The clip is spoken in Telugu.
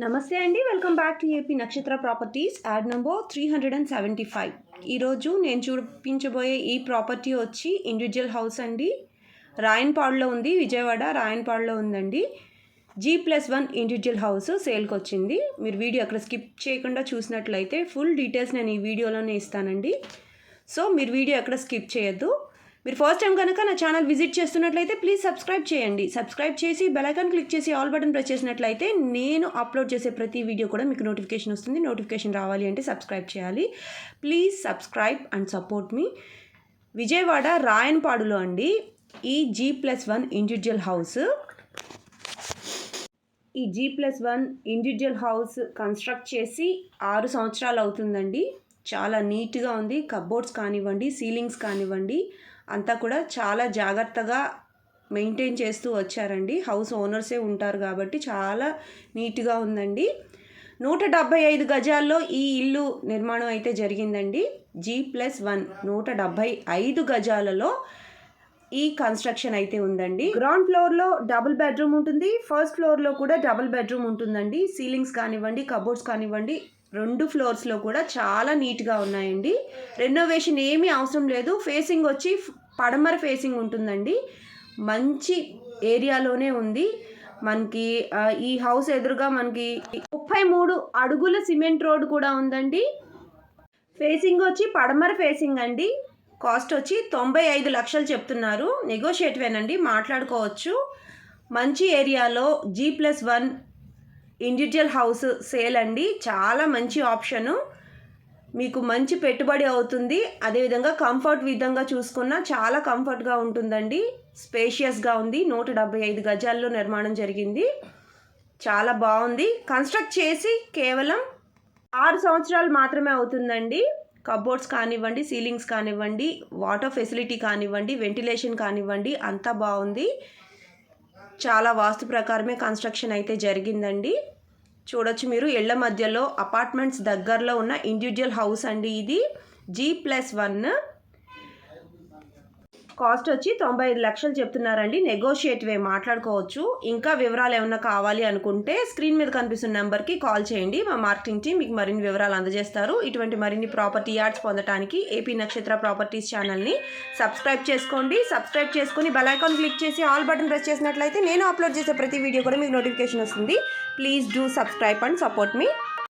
నమస్తే అండి, వెల్కమ్ బ్యాక్ టు ఏపీ నక్షత్ర ప్రాపర్టీస్. Add number 375. ఈరోజు నేను చూపించబోయే ఈ ప్రాపర్టీ వచ్చి ఇండివిజువల్ హౌస్ అండి. రాయన్పాడులో ఉంది, విజయవాడ రాయన్పాడులో ఉందండి. G+1 ఇండివిజువల్ హౌస్ సేల్కి వచ్చింది. మీరు వీడియో అక్కడ స్కిప్ చేయకుండా చూసినట్లయితే ఫుల్ డీటెయిల్స్ నేను ఈ వీడియోలోనే ఇస్తానండి. సో మీరు వీడియో ఎక్కడ స్కిప్ చేయొద్దు. మీరు ఫస్ట్ టైం కనుక నా ఛానల్ విజిట్ చేస్తున్నట్లయితే ప్లీజ్ సబ్స్క్రైబ్ చేయండి. సబ్స్క్రైబ్ చేసి బెల్ ఐకాన్ క్లిక్ చేసి ఆల్ బటన్ ప్రెస్ చేసినట్లయితే నేను అప్లోడ్ చేసే ప్రతి వీడియో కూడా మీకు నోటిఫికేషన్ వస్తుంది. నోటిఫికేషన్ రావాలి అంటే సబ్స్క్రైబ్ చేయాలి. ప్లీజ్ సబ్స్క్రైబ్ అండ్ సపోర్ట్ మీ. విజయవాడ రాయన్పాడులో అండి ఈ G+1 ఇండివిజువల్ హౌస్. ఈ G+1 ఇండివిజువల్ హౌస్ కన్స్ట్రక్ట్ చేసి 6 సంవత్సరాలు అవుతుందండి. చాలా నీట్గా ఉంది. కబోర్డ్స్ కానివ్వండి, సీలింగ్స్ కానివ్వండి, అంతా కూడా చాలా జాగ్రత్తగా మెయింటైన్ చేస్తూ వచ్చారండి. హౌస్ ఓనర్సే ఉంటారు కాబట్టి చాలా నీట్గా ఉందండి. 175 గజాల్లో ఈ ఇల్లు నిర్మాణం అయితే జరిగిందండి. G+1 175 గజాలలో ఈ కన్స్ట్రక్షన్ అయితే ఉందండి. గ్రౌండ్ ఫ్లోర్లో డబుల్ బెడ్రూమ్ ఉంటుంది, ఫస్ట్ ఫ్లోర్లో కూడా డబుల్ బెడ్రూమ్ ఉంటుందండి. సీలింగ్స్ కానివ్వండి, కబోర్డ్స్ కానివ్వండి, 2 ఫ్లోర్స్లో కూడా చాలా నీట్గా ఉన్నాయండి. రెనోవేషన్ ఏమీ అవసరం లేదు. ఫేసింగ్ వచ్చి పడమర ఫేసింగ్ ఉంటుందండి. మంచి ఏరియాలోనే ఉంది. మనకి ఈ హౌస్ ఎదురుగా మనకి 33 అడుగుల సిమెంట్ రోడ్ కూడా ఉందండి. ఫేసింగ్ వచ్చి పడమర ఫేసింగ్ అండి. కాస్ట్ వచ్చి 95 లక్షలు చెప్తున్నారు. నెగోషియేటివేనండి, మాట్లాడుకోవచ్చు. మంచి ఏరియాలో G+1 ఇండివిజువల్ హౌస్ సేల్ అండి. చాలా మంచి ఆప్షను. మీకు మంచి పెట్టుబడి అవుతుంది. అదేవిధంగా కంఫర్ట్ విధంగా చూసుకున్నా చాలా కంఫర్ట్గా ఉంటుందండి. స్పేషియస్గా ఉంది. 175 గజాల్లో నిర్మాణం జరిగింది. చాలా బాగుంది. కన్స్ట్రక్ట్ చేసి కేవలం 6 సంవత్సరాలు మాత్రమే అవుతుందండి. కబోర్డ్స్ కానివ్వండి, సీలింగ్స్ కానివ్వండి, వాటర్ ఫెసిలిటీ కానివ్వండి, వెంటిలేషన్ కానివ్వండి, అంతా బాగుంది. చాలా వాస్తు ప్రకారమే కన్స్ట్రక్షన్ అయితే జరిగిందండి. చూడొచ్చు మీరు, ఇళ్ల మధ్యలో అపార్ట్మెంట్స్ దగ్గరలో ఉన్న ఇండివిజువల్ హౌస్ అండి ఇది. G+1 కాస్ట్ వచ్చి 95 లక్షలు చెప్తున్నారండి. నెగోషియేటివే, మాట్లాడుకోవచ్చు. ఇంకా వివరాలు ఏమన్నా కావాలి అనుకుంటే స్క్రీన్ మీద కనిపిస్తున్న నెంబర్కి కాల్ చేయండి. మా మార్కెటింగ్ టీం మీకు మరిన్ని వివరాలు అందజేస్తారు. ఇటువంటి మరిన్ని ప్రాపర్టీ యాడ్స్ పొందడానికి ఏపీ నక్షత్ర ప్రాపర్టీస్ ఛానల్ని సబ్స్క్రైబ్ చేసుకోండి. సబ్స్క్రైబ్ చేసుకుని బెల్ ఐకాన్ క్లిక్ చేసి ఆల్ బటన్ ప్రెస్ చేసినట్లయితే నేను అప్లోడ్ చేసే ప్రతి వీడియో కూడా మీకు నోటిఫికేషన్ వస్తుంది. Please do subscribe and support me.